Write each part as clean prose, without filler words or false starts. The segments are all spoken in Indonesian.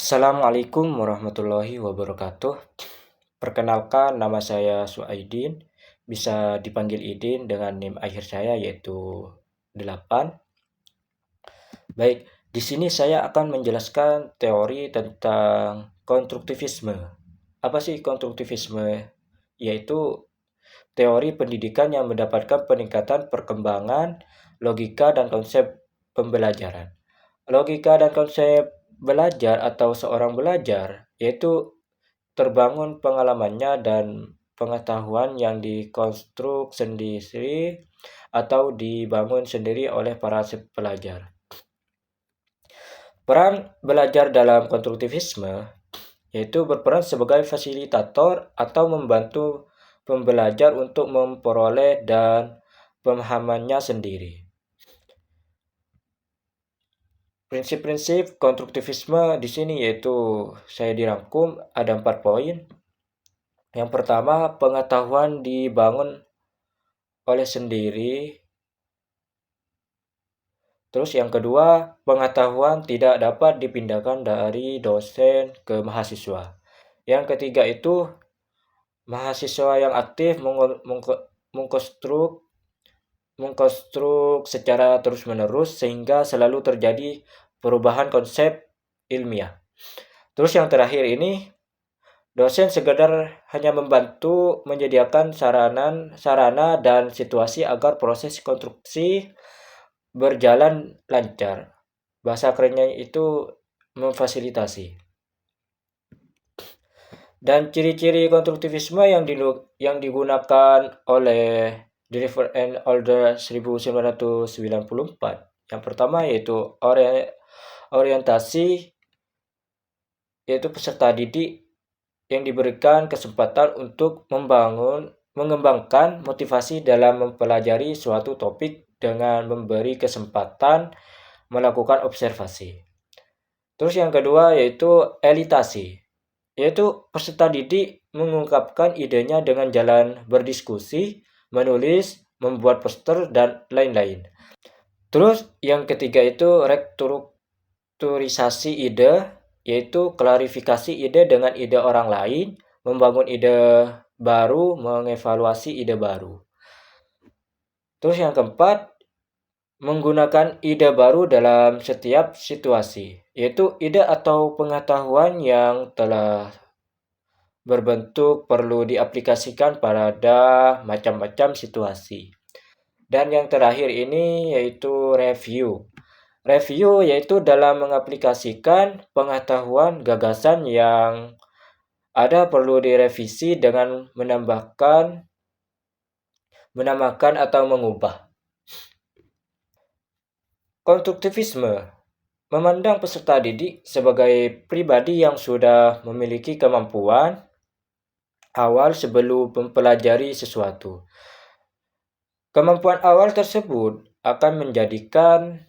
Assalamualaikum warahmatullahi wabarakatuh. Perkenalkan, nama saya Suaidin, bisa dipanggil Idin dengan NIM akhir saya yaitu 8. Baik, di sini saya akan menjelaskan teori tentang konstruktivisme. Apa sih konstruktivisme? Yaitu teori pendidikan yang mendapatkan peningkatan perkembangan logika dan konsep pembelajaran. Logika dan konsep belajar atau seorang belajar yaitu terbangun pengalamannya dan pengetahuan yang dikonstruk sendiri atau dibangun sendiri oleh para pelajar. Peran belajar dalam konstruktivisme yaitu berperan sebagai fasilitator atau membantu pembelajar untuk memperoleh dan pemahamannya sendiri. Prinsip-prinsip konstruktivisme di sini yaitu saya dirangkum ada 4 poin. Yang pertama, pengetahuan dibangun oleh sendiri. Terus yang kedua, pengetahuan tidak dapat dipindahkan dari dosen ke mahasiswa. Yang ketiga itu, mahasiswa yang aktif mengkonstruk secara terus-menerus sehingga selalu terjadi perubahan konsep ilmiah. Terus yang terakhir ini, dosen sekedar hanya membantu menyediakan sarana dan situasi agar proses konstruksi berjalan lancar. Bahasa kerennya itu memfasilitasi. Dan ciri-ciri konstruktivisme yang digunakan oleh Deliver and Order 1994. Yang pertama yaitu orientasi, yaitu peserta didik yang diberikan kesempatan untuk mengembangkan motivasi dalam mempelajari suatu topik dengan memberi kesempatan melakukan observasi. Terus yang kedua yaitu elitasi, yaitu peserta didik mengungkapkan idenya dengan jalan berdiskusi, menulis, membuat poster, dan lain-lain. Terus yang ketiga itu restrukturisasi ide, yaitu klarifikasi ide dengan ide orang lain, membangun ide baru, mengevaluasi ide baru. Terus yang keempat, menggunakan ide baru dalam setiap situasi, yaitu ide atau pengetahuan yang telah berbentuk perlu diaplikasikan pada macam-macam situasi. Dan yang terakhir ini yaitu review. Review yaitu dalam mengaplikasikan pengetahuan gagasan yang ada perlu direvisi dengan menambahkan atau mengubah. Konstruktivisme memandang peserta didik sebagai pribadi yang sudah memiliki kemampuan awal sebelum mempelajari sesuatu. Kemampuan awal tersebut akan menjadikan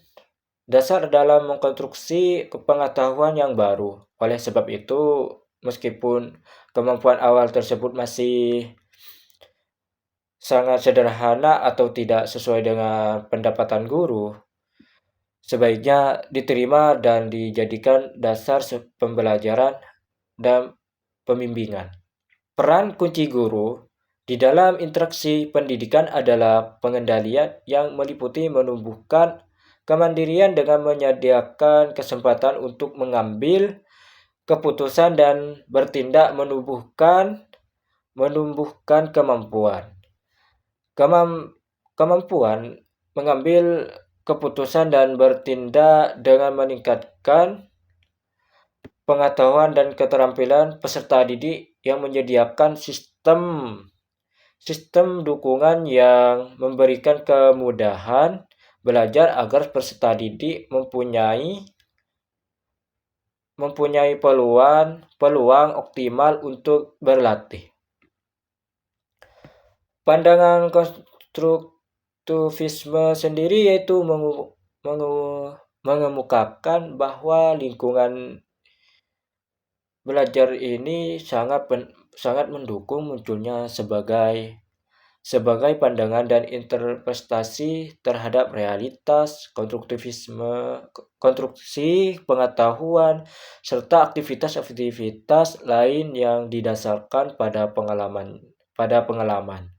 dasar dalam mengkonstruksi pengetahuan yang baru. Oleh sebab itu, meskipun kemampuan awal tersebut masih sangat sederhana atau tidak sesuai dengan pendapatan guru, sebaiknya diterima dan dijadikan dasar pembelajaran dan pembimbingan. Peran kunci guru di dalam interaksi pendidikan adalah pengendalian yang meliputi menumbuhkan kemandirian dengan menyediakan kesempatan untuk mengambil keputusan dan bertindak, menumbuhkan kemampuan. Kemampuan mengambil keputusan dan bertindak dengan meningkatkan pengetahuan dan keterampilan peserta didik yang menyediakan sistem dukungan yang memberikan kemudahan belajar agar peserta didik mempunyai peluang optimal untuk berlatih. Pandangan konstruktivisme sendiri yaitu mengemukakan bahwa lingkungan belajar ini sangat mendukung munculnya sebagai pandangan dan interpretasi terhadap realitas, konstruksi pengetahuan, serta aktivitas-aktivitas lain yang didasarkan pada pengalaman.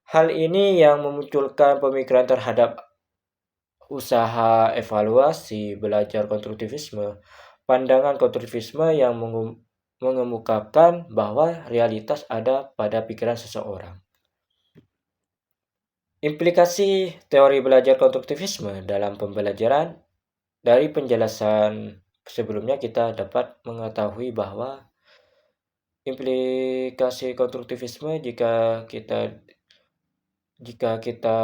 Hal ini yang memunculkan pemikiran terhadap usaha evaluasi belajar konstruktivisme. Pandangan konstruktivisme yang mengemukakan bahwa realitas ada pada pikiran seseorang. Implikasi teori belajar konstruktivisme dalam pembelajaran. Dari penjelasan sebelumnya kita dapat mengetahui bahwa implikasi konstruktivisme jika kita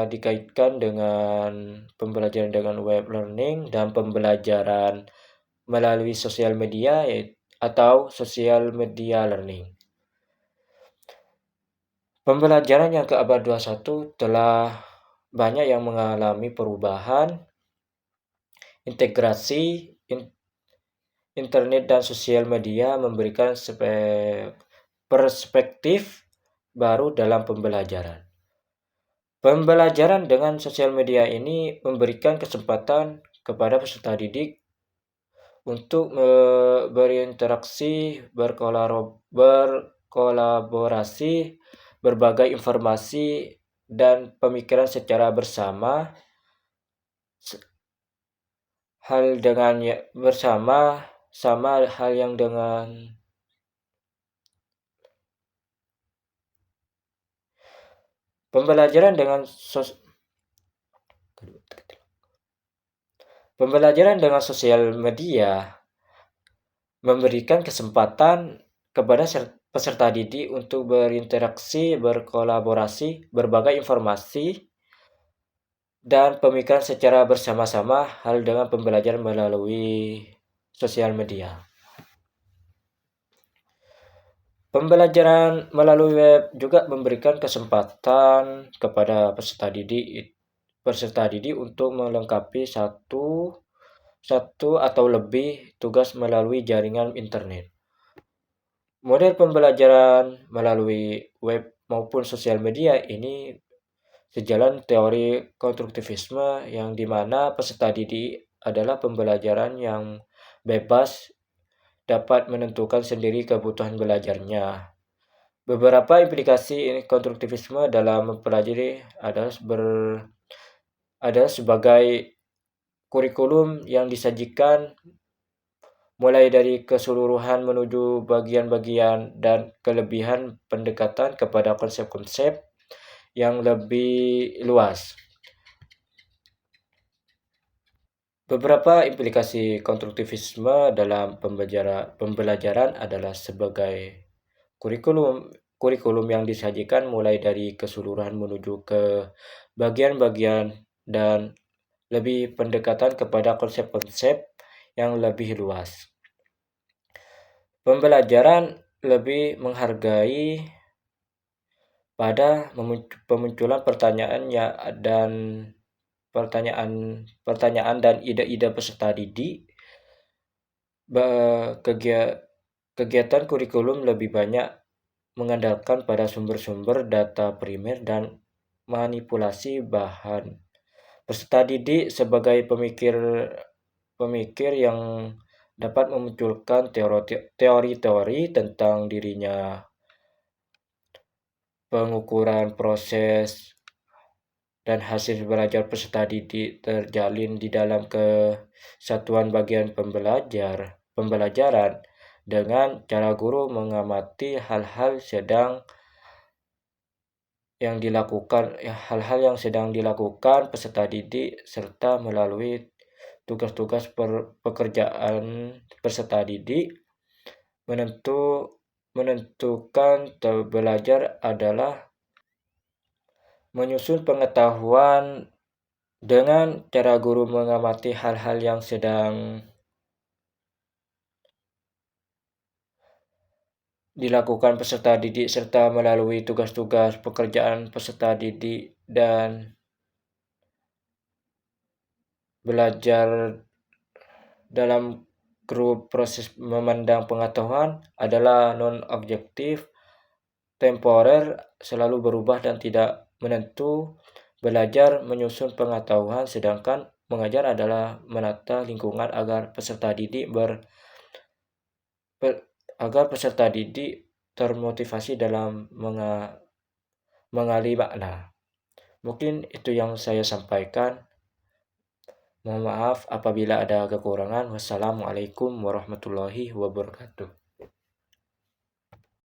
dikaitkan dengan pembelajaran dengan web learning dan pembelajaran melalui sosial media atau social media learning. Pembelajaran yang keabad 21 telah banyak yang mengalami perubahan, integrasi internet dan sosial media memberikan perspektif baru dalam pembelajaran. Pembelajaran dengan sosial media ini memberikan kesempatan kepada peserta didik untuk berinteraksi, berkolaborasi, berbagai informasi dan pemikiran secara bersama. Pembelajaran dengan sosial media memberikan kesempatan kepada peserta didik untuk berinteraksi, berkolaborasi, berbagai informasi dan pemikiran secara bersama-sama hal dengan pembelajaran melalui sosial media. Pembelajaran melalui web juga memberikan kesempatan kepada peserta didik untuk melengkapi satu atau lebih tugas melalui jaringan internet. Model pembelajaran melalui web maupun sosial media ini sejalan teori konstruktivisme yang dimana peserta didik adalah pembelajaran yang bebas dapat menentukan sendiri kebutuhan belajarnya. Beberapa implikasi konstruktivisme dalam mempelajari adalah sebagai kurikulum yang disajikan mulai dari keseluruhan menuju bagian-bagian dan kelebihan pendekatan kepada konsep-konsep yang lebih luas. Beberapa implikasi konstruktivisme dalam pembelajaran adalah sebagai kurikulum yang disajikan mulai dari keseluruhan menuju ke bagian-bagian dan lebih pendekatan kepada konsep-konsep yang lebih luas. Pembelajaran lebih menghargai pada pemunculan pertanyaan dan ide-ide peserta didik. Kegiatan kurikulum lebih banyak mengandalkan pada sumber-sumber data primer dan manipulasi bahan. Peserta didik sebagai pemikir yang dapat memunculkan teori-teori tentang dirinya. Pengukuran proses dan hasil belajar peserta didik terjalin di dalam kesatuan bagian pembelajaran dengan cara guru mengamati hal-hal yang sedang dilakukan peserta didik serta melalui tugas-tugas pekerjaan peserta didik. Menentukan belajar adalah menyusun pengetahuan dengan cara guru mengamati hal-hal yang sedang dilakukan peserta didik serta melalui tugas-tugas pekerjaan peserta didik dan belajar dalam grup. Proses memandang pengetahuan adalah non-objektif temporer, selalu berubah dan tidak menentu. Belajar menyusun pengetahuan, sedangkan mengajar adalah menata lingkungan agar peserta didik termotivasi dalam mengali makna. Mungkin itu yang saya sampaikan. Mohon maaf apabila ada kekurangan. Wassalamualaikum warahmatullahi wabarakatuh.